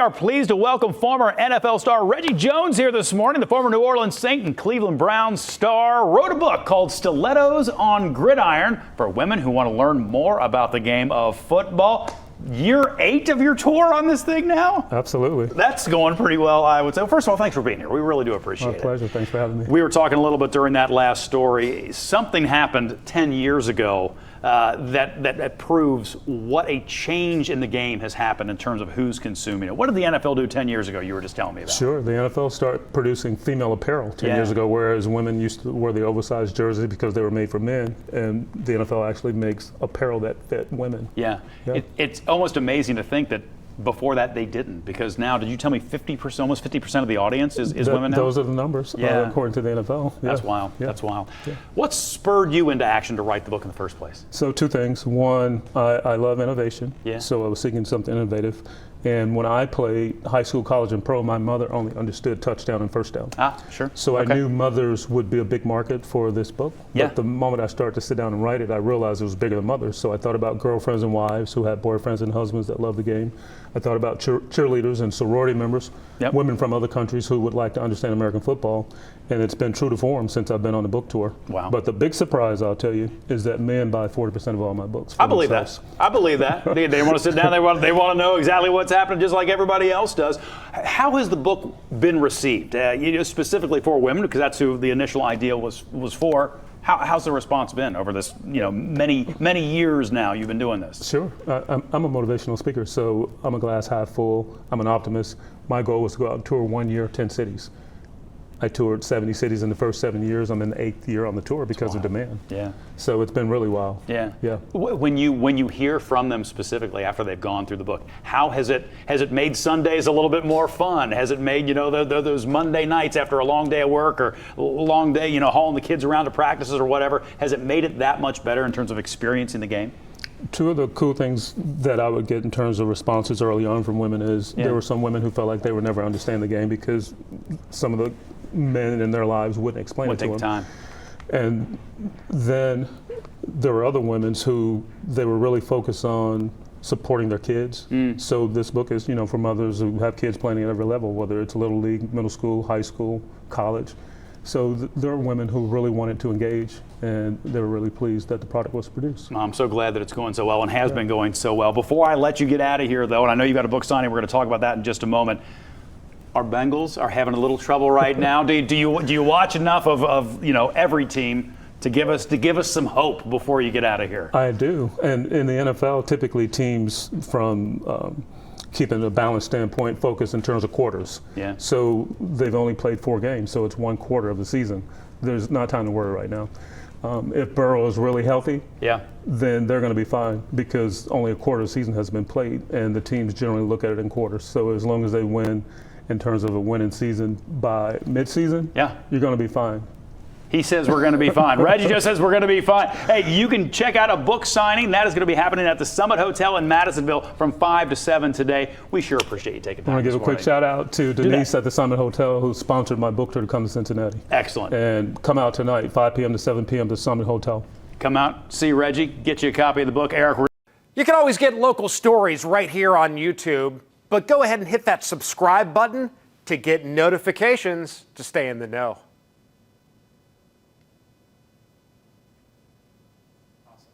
are pleased to welcome former NFL star Reggie Jones here this morning. The former New Orleans Saint and Cleveland Browns star wrote a book called Stilettos on Gridiron for women who want to learn more about the game of football. Year 8 of your tour on this thing now? Absolutely. That's going pretty well, I would say. First of all, thanks for being here. We really do appreciate it. My pleasure. Thanks for having me. We were talking a little bit during that last story. Something happened 10 years ago that proves what a change in the game has happened in terms of who's consuming it. What did the NFL do 10 years ago you were just telling me about? Sure. The NFL started producing female apparel 10 years ago, whereas women used to wear the oversized jersey because they were made for men, and the NFL actually makes apparel that fit women. Yeah. It's almost amazing to think that before that they didn't, because now, did you tell me 50%, almost 50% of the audience is women now? Those are the numbers, according to the NFL. That's wild. Yeah. That's wild. Yeah. What spurred you into action to write the book in the first place? So 2 things. One, I love innovation. Yeah. So I was seeking something innovative. And when I played high school, college, and pro, my mother only understood touchdown and first down. Sure. So I knew mothers would be a big market for this book. Yeah. But the moment I started to sit down and write it, I realized it was bigger than mothers. So I thought about girlfriends and wives who had boyfriends and husbands that love the game. I thought about cheerleaders and sorority members, women from other countries who would like to understand American football. And it's been true to form since I've been on the book tour. Wow. But the big surprise, I'll tell you, is that men buy 40% of all my books. I believe that. I believe that. They want to sit down. They want to know exactly what's happening, just like everybody else does. How has the book been received? Specifically for women, because that's who the initial idea was for. How's the response been over this, many years now you've been doing this? Sure. I'm a motivational speaker, so I'm a glass half full. I'm an optimist. My goal was to go out and tour 1 year, 10 cities. I toured 70 cities in the first 7 years. I'm in the 8th year on the tour because of demand. Yeah. So it's been really wild. Yeah. Yeah. When you hear from them specifically after they've gone through the book, how has it made Sundays a little bit more fun? Has it made those Monday nights after a long day of work or a long day, hauling the kids around to practices or whatever? Has it made it that much better in terms of experiencing the game? 2 of the cool things that I would get in terms of responses early on from women is there were some women who felt like they would never understand the game because some of the men in their lives wouldn't explain it to them. Time. And then there were other women who they were really focused on supporting their kids. So this book is, for mothers who have kids playing at every level, whether it's little league, middle school, high school, college. So there are women who really wanted to engage, and they were really pleased that the product was produced. I'm so glad that it's going so well and has been going so well. Before I let you get out of here, though, and I know you got a book signing, we're going to talk about that in just a moment. Our Bengals are having a little trouble right now. Do you watch enough of every team to give us some hope before you get out of here? I do, and in the NFL, typically teams from keeping a balanced standpoint focus in terms of quarters. Yeah. So they've only played 4 games, so it's 1 quarter of the season. There's not time to worry right now. If Burrow is really healthy, then they're going to be fine because only a quarter of the season has been played, and the teams generally look at it in quarters. So as long as they win in terms of a winning season by midseason, you're going to be fine. He says we're going to be fine. Reggie just says we're going to be fine. Hey, you can check out a book signing. That is going to be happening at the Summit Hotel in Madisonville from 5 to 7 today. We sure appreciate you taking time. I want to give a quick shout out to Denise at the Summit Hotel who sponsored my book tour to come to Cincinnati. Excellent. And come out tonight, 5 p.m. to 7 p.m. to Summit Hotel. Come out, see Reggie, get you a copy of the book. Eric. You can always get local stories right here on YouTube, but go ahead and hit that subscribe button to get notifications to stay in the know.